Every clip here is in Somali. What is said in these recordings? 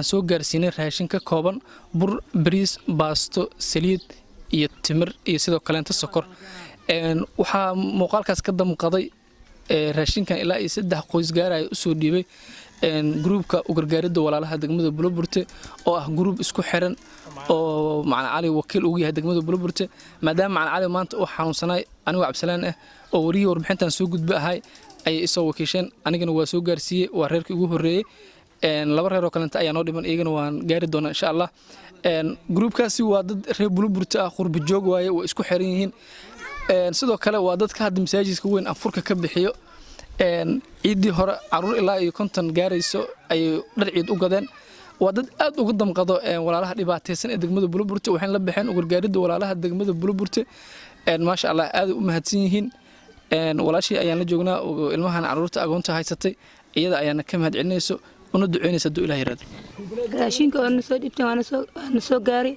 waxaan soo gaarsiinay raashin ka kooban bur bariis baasto saliid iyo timir iyo sidoo kaleenta sokor waxaa muuqaalkaas ka damqaday raashinkan ilaa iyo 3 qoys gaaraya u soo dhiibay gruubka u gargaaridda walaalaha degmada Buloburte oo ah gruub isku xiran oo macna cali wakiil ugu yahay degmada Buloburte maadaama macna cali maanta uu xanuunsanay anigu Cabsalaan ah oo wariyo warbixintan soo gudba ahay ay isoo wakiisheen anigana waa soo gaarsiiyay waa reerkii ugu horeeyay laba reer oo kalenta ayaa noo dhiman iyagana waan gaari doonaa insha Allah gruubkaasi waa dad reer Buloburte ah qurbi joog waaye oo isku xiran yihiin sidoo kale waa dadka hadda masaajidka weyn afurka ka bixiyo ciidii hore caruur ilaa iyo 50 gaarayso ay dhar ciid u gadeen waa dad aad ugu damqado walaalaha dhibaataysan ee degmada Buloburte waxaan la bixin ugu gargaaridda walaalaha degmada Buloburte ma sha Allah aad u mahadsan yihiin walaashii ayaan la joognaa oo ilmahan caruurta agoonta haysatay iyada ayaana ka mahad celinayso una duceynaysa duu Ilaahay raad raashinka oo soo dhibtay waana soo gaari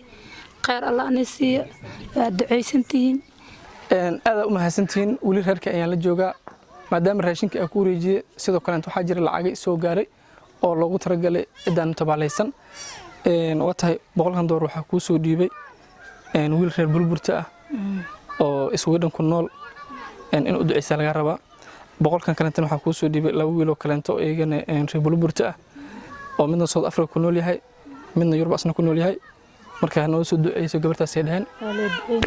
khayr Allah anisiyo duceysantiin aad u mahadsantiin wali reerka ayaan la joogaa maadaama raashinka ay ku wareejiyay sidoo kale waxaa jira lacag soo gaaray oo loogu talagalay idaan tabaalaysan watahay $100 waxa ku soo dhiibay wiil reer Buloburte ah oo Sweden ku nool in u duceysa laga rabaa $100 kalena waxa ku soo dhiibay laba wiil oo kalenta oo eegana reer Buloburte ah oo midna South Africa ku nool yahay midna Yurub asna ku nool yahay marka noo soo duceyso gabartaas ay dhahan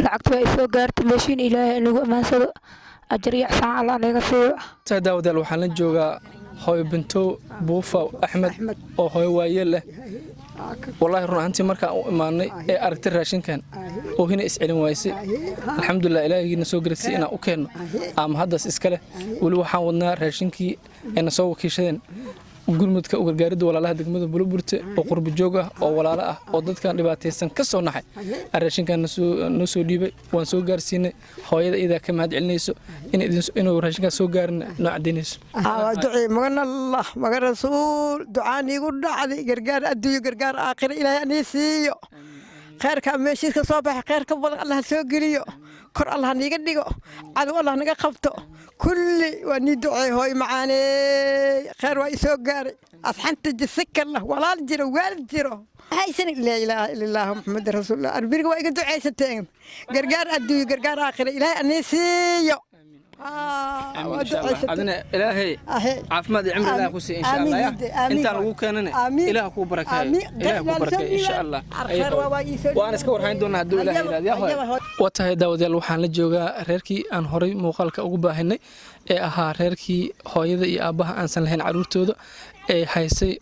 lacagtu ay soo gaartay meeshin Ilaahay anigu amaansado ajriya saan Allah naga soo daawadaal waxaan la joogaa hooyo binto buufa Axmed oo hooyo waayeel leh wallahi runtii marka uu imaanay ee aragtay raashinkan oo hina iscilin waysay alxamdulillah Ilaahayna soo gaarsiin inaan u keeno ama haddas iska leh wali waxaan wadnaa raashinkii ayna soo wakiishadeen gurmudka u gargaaridda walaalaha degmada Buloburte oo qurbi joog ah oo walaalo ah oo dadkan dhibaataysan ka soo naxay raashinkan noo soo dhiibay waan soo gaarsiinay hooyada iyada ka mahad celinayso inuu raashinkan soo gaarin noo cadeynayso ducay magan Allah magan rasuul ducaani igu dhacday gargaar adduunyo gargaar aakhir Ilaahay anisiyo khayrka meeshiiska soo baxay khayrka badan Allah soo geliyo kor Allah niga dhigo cadu Allah naga qabto kulli wani ducay hooy macaane khayr waa soo gaaray asxanta jisaka Allah walaal jiro waalid jiro haysan la ilaaha illa Allah Muhammad rasuulullah arbiga waa iga ducaysateen gargaar adduunyo gargaar aakhir Ilaahay anisiyo adina Ilaahay caafimaad iyo cimri Ilaahay ku sii insha Allah inta lagu keenana Ilaahay ku barakeeyo Ilaahay ku barakeeyo insha Allah waan iska warhayn doonaa haduu Ilaahay yiraahdo watahay daawadayaal waxaan la joogaa reerkii aan horay muuqaalka ugu baahinay ee ahaa reerkii hooyada iyo aabaha aan san lahayn caruurtooda ee haysay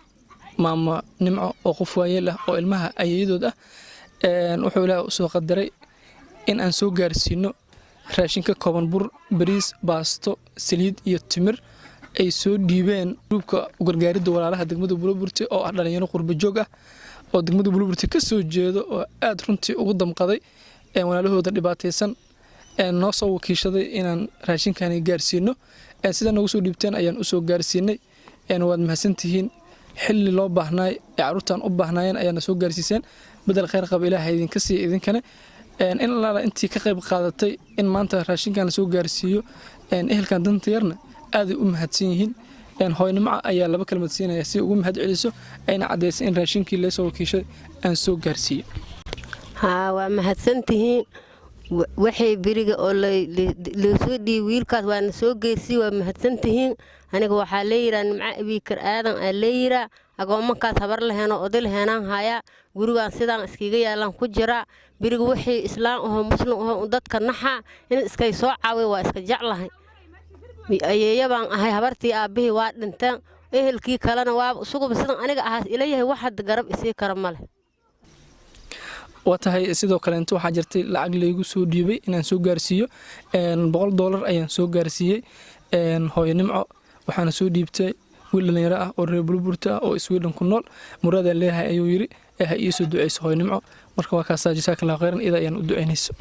maama nimco oo qof waayeel ah oo ilmaha ayeeyadood ah wuxuu Ilaahay u soo qadaray in aan soo gaarsiino raashin ka kooban bur bariis baasto saliid iyo timir ay soo dhiibeen gruubka u gargaaridda walaalaha degmada Buloburte oo ah dhalinyaro qurbi joog ah oo degmada Buloburte ka soo jeedo oo aad runtii ugu damqaday walaalahooda dhibaataysan noo soo wakiishaday inaan raashinkan gaarsiino sida nagu soo dhiibteen ayaan u soo gaarsiinay waad mahadsantihiin xilli loo baahnay caruurtan u baahnaayeen ayaana soo gaarsiiseen badal khayr qab Ilaahay idinka sii idinkana in la intii ka qayb qaadatay in maanta raashinkan la soo gaarsiiyo ehelkan danta yarna aad u mahadsan yihiin hooynimo ayaa laba kalmad siinaya si ugu mahad celiso ayna cadeysay in raashinkii la soo wakiishay aan soo gaarsiiyo waa mahadsantihiin waxay biriga oo la soo dhii wiilkaas waana soo geysii waa mahadsantihiin aniga waxaa leeyiraa nimca abiikar aadan aa leeyiraa agoomankaas habar laheeno oday laheenaan haya gurigaan sidaan iskiga yaalan ku jira biriga wixii islaam ahoo muslim ahoo dadka naxa in iskay soo caawiy waa iska jeclahay ayeeya baan ahay habartii aabbihii waa dhinteen ehelkii kalena waa suguba sidan aniga ahaas ilayahay wax hadda garab isii kara male watahay sidoo kale inta waxa jirtay lacag leeygu soo dhiibay inaan soo gaarsiiyo $100 ayaan soo gaarsiiyay hooyo nimco waxaana soo dhiibtay wiil dhalinyaro ah oo reer Buloburte ah oo Sweden ku nool murada leeyahay ayuu yiri ii soo duceyso hooyo nimco marka waa ka saajisaka la qeyran ida ayaan u duceynayso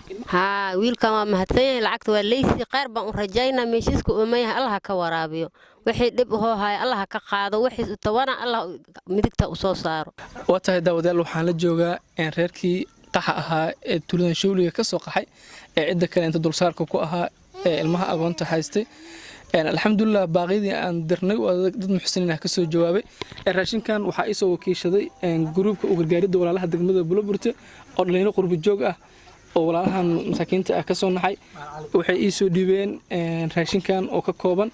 wiilkan waa mahadsan yahay lacagta waa leeysi qeyr baan u rajaynaa meeshiiska oo mayahay Allah ka waraabiyo wixii dib u hoohay Allah ka qaado wixii tawana Allah midigta u soo saaro watahay daawadayaal waxaan la joogaa reerkii qaxa ahaa ee tuuladan shawliga ka soo qaxay ee cidda kale inta dulsaarka ku ahaa ee ilmaha agoonta haystay alxamdulilah baaqidii aan dirnay waa dad muxsiniin ah ka soo jawaabay raashinkan waxaa isoo wakiishaday gruubka u gargaaridda walaalaha degmada Buloburte oo dhalinyaro qurbo joog ah oo walaalahan masaakiinta ah ka soo naxay waxay isoo dhibeen raashinkan oo ka kooban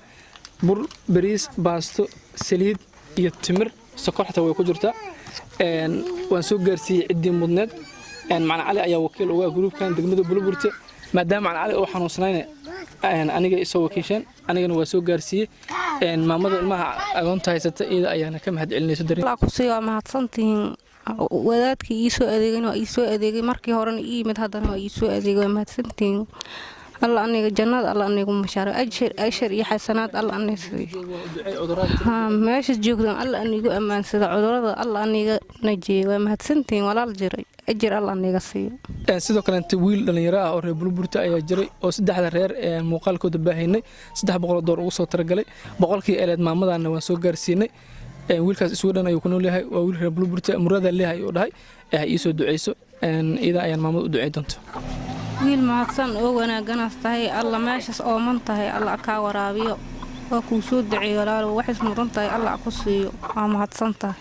bur bariis baasto saliid iyo timir sokor xataa way ku jirtaa waan soo gaarsiiyay ciddii mudneed macna cali ayaa wakiil uga gruubkan degmada Buloburte maadaama macna cali oo xanuunsanayna aniga isoo wakiishan anigana waa soo gaarsiiyay maamada ilmaha agoonta haysata iyada ayaana ka mahad celinayso darin la ku sii waa mahadsantiin wadaadkii ii soo adeegay waa ii soo adeegay markii horena ii yimid haddana waa ii soo adeegay waa mahadsantiin alla aniga jannada alla anigu mashaaro ashar iyo xasanaad alla aniga meesha joogdan alla anigu amaansada cudurada alla aniga najiye waa mahadsantiin walaal jiray ajir alla aniga siiyo sidoo kale inta wiil dhalinyaro ah oo reer Buloburte ayaa jiray oo saddexda reer muuqaalkooda baahinay $300 ugu soo talagalay boqolkii eeleed maamadana waan soo gaarsiinay wiilkaas isuu dhan ayuu ku nool yahay waa wiil reer Buloburte murada leeyahay oo dhahay ii soo duceyso ida ayaan maamada u ducey doonto wiil mahadsan oo wanaaganaas tahay alla meeshas oo man tahay alla ka waraabiyo waa ku soo duceeyo walaalo wax is mudan tahay alla ku siiyo waa mahadsan tahay